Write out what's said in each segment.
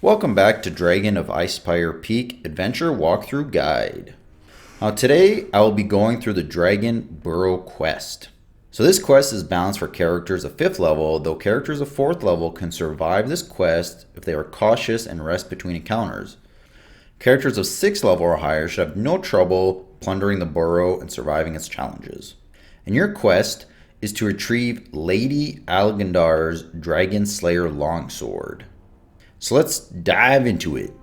Welcome back to Dragon of Icespire Peak Adventure Walkthrough Guide. Today I will be going through the Dragon Barrow quest. So this quest is balanced for characters of 5th level, though characters of 4th level can survive this quest if they are cautious and rest between encounters. Characters of 6th level or higher should have no trouble plundering the burrow and surviving its challenges. And your quest is to retrieve Lady Algendar's Dragon Slayer Longsword. So let's dive into it.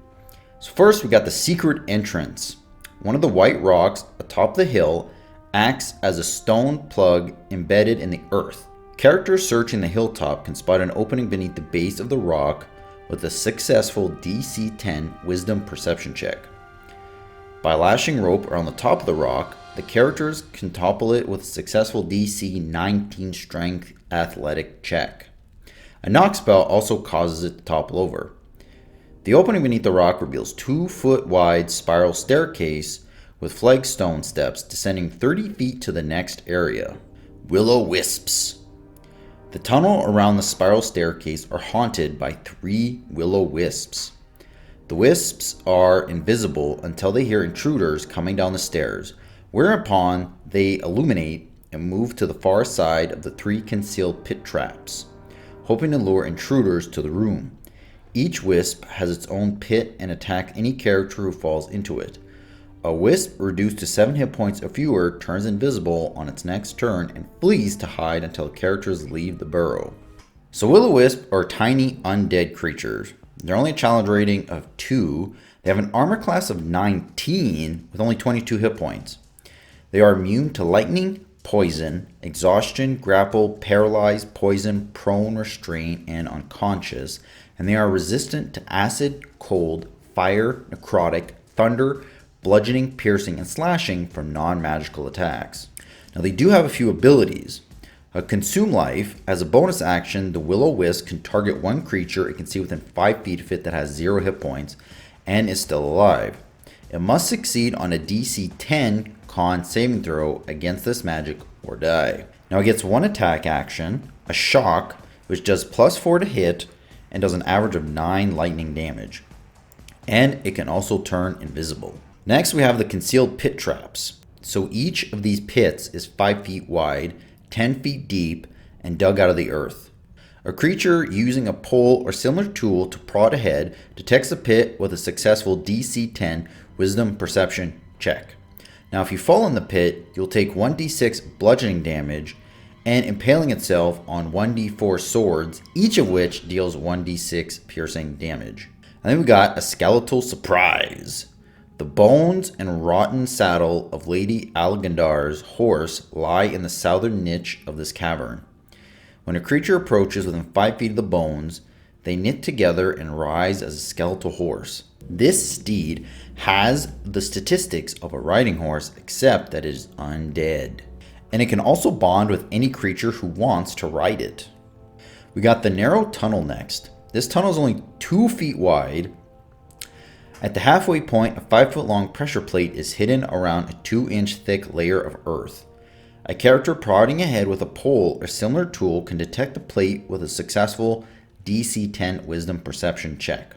So first we got the secret entrance. One of the white rocks atop the hill acts as a stone plug embedded in the earth. Characters searching the hilltop can spot an opening beneath the base of the rock with a successful DC 10 Wisdom Perception check. By lashing rope around the top of the rock, the characters can topple it with a successful DC 19 Strength Athletic check. A knock spell also causes it to topple over. The opening beneath the rock reveals 2-foot wide spiral staircase with flagstone steps descending 30 feet to the next area. Willow Wisps. The tunnel around the spiral staircase are haunted by 3 willow wisps. The wisps are invisible until they hear intruders coming down the stairs, whereupon they illuminate and move to the far side of the 3 concealed pit traps, hoping to lure intruders to the room. Each wisp has its own pit and attack any character who falls into it. A wisp reduced to 7 hit points or fewer turns invisible on its next turn and flees to hide until characters leave the burrow. So willow wisps are tiny undead creatures. They're only a challenge rating of 2. They have an armor class of 19 with only 22 hit points. They are immune to lightning, poison, exhaustion, grapple, paralyze, poison, prone, restrain, and unconscious, and they are resistant to acid, cold, fire, necrotic, thunder, bludgeoning, piercing, and slashing from non-magical attacks. Now they do have a few abilities. Consume life. As a bonus action, the willow wisp can target one creature it can see within 5 feet of it that has 0 hit points and is still alive. It must succeed on a DC 10 con saving throw against this magic or die. Now it gets one attack action, a shock, which does +4 to hit and does an average of 9 lightning damage. And it can also turn invisible. Next we have the concealed pit traps. So each of these pits is 5 feet wide, 10 feet deep, and dug out of the earth. A creature using a pole or similar tool to prod ahead detects the pit with a successful DC 10 Wisdom Perception check. Now if you fall in the pit, you'll take 1d6 bludgeoning damage and impaling itself on 1d4 swords, each of which deals 1d6 piercing damage. And then we got a skeletal surprise. The bones and rotten saddle of Lady Algendar's horse lie in the southern niche of this cavern. When a creature approaches within 5 feet of the bones, they knit together and rise as a skeletal horse. This steed has the statistics of a riding horse, except that it is undead. And it can also bond with any creature who wants to ride it. We got the narrow tunnel next. This tunnel is only 2 feet wide. At the halfway point, a 5-foot long pressure plate is hidden around a 2-inch thick layer of earth. A character prodding ahead with a pole or similar tool can detect the plate with a successful DC 10 Wisdom Perception check.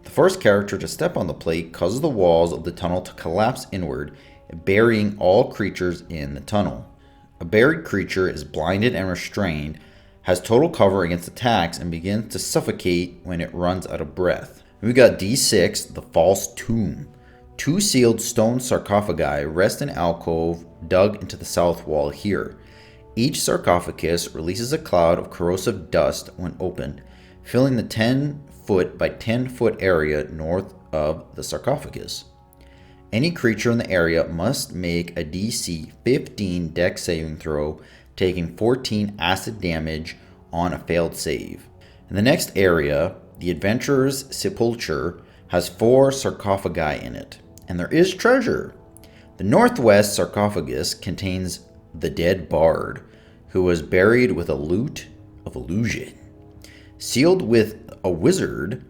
The first character to step on the plate causes the walls of the tunnel to collapse inward, burying all creatures in the tunnel. A buried creature is blinded and restrained, has total cover against attacks, and begins to suffocate when it runs out of breath. We got D6, the False Tomb. 2 sealed stone sarcophagi rest in an alcove dug into the south wall here. Each sarcophagus releases a cloud of corrosive dust when opened, filling the 10-foot by 10-foot area north of the sarcophagus. Any creature in the area must make a DC 15 Dex saving throw, taking 14 acid damage on a failed save. In the next area, the Adventurer's Sepulchre has 4 sarcophagi in it, and there is treasure. The northwest sarcophagus contains the dead bard, who was buried with a lute of illusion. Sealed with a wizard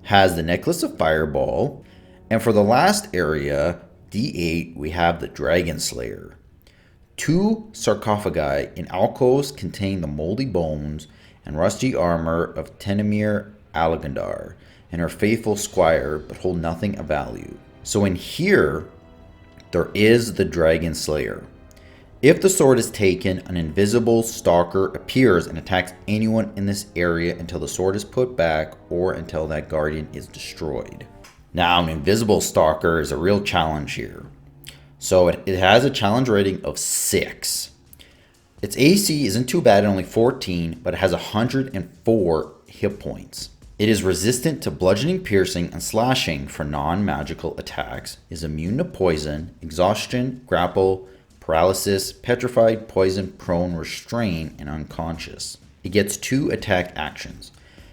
has the necklace of fireball. And for the last area, D8, we have the Dragon Slayer. 2 sarcophagi in alcoves contain the moldy bones and rusty armor of Tenemir Algendar, and her faithful squire, but hold nothing of value. So in here, there is the Dragon Slayer. If the sword is taken, an invisible stalker appears and attacks anyone in this area until the sword is put back or until that guardian is destroyed. Now, an invisible stalker is a real challenge here. So it has a challenge rating of 6. Its AC isn't too bad at only 14, but it has 104 hit points. It is resistant to bludgeoning, piercing, and slashing for non-magical attacks, is immune to poison, exhaustion, grapple, paralysis, petrified, poison, prone, restrain, and unconscious. It gets 2 attack actions.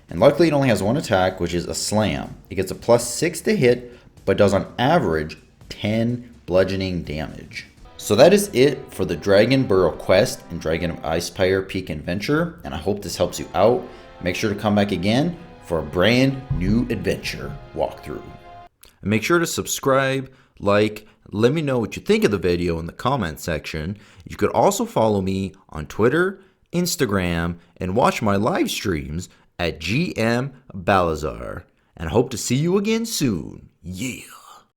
And luckily it only has 1 attack, which is a slam. It gets a +6 to hit, but does on average 10 bludgeoning damage. So that is it for the Dragon Barrow quest in Dragon of Icespire Peak Adventure, and I hope this helps you out. Make sure to come back again for a brand new adventure walkthrough. And make sure to subscribe, like, let me know what you think of the video in the comment section. You could also follow me on Twitter, Instagram, and watch my live streams at DMBalasar. And I hope to see you again soon. Yeah.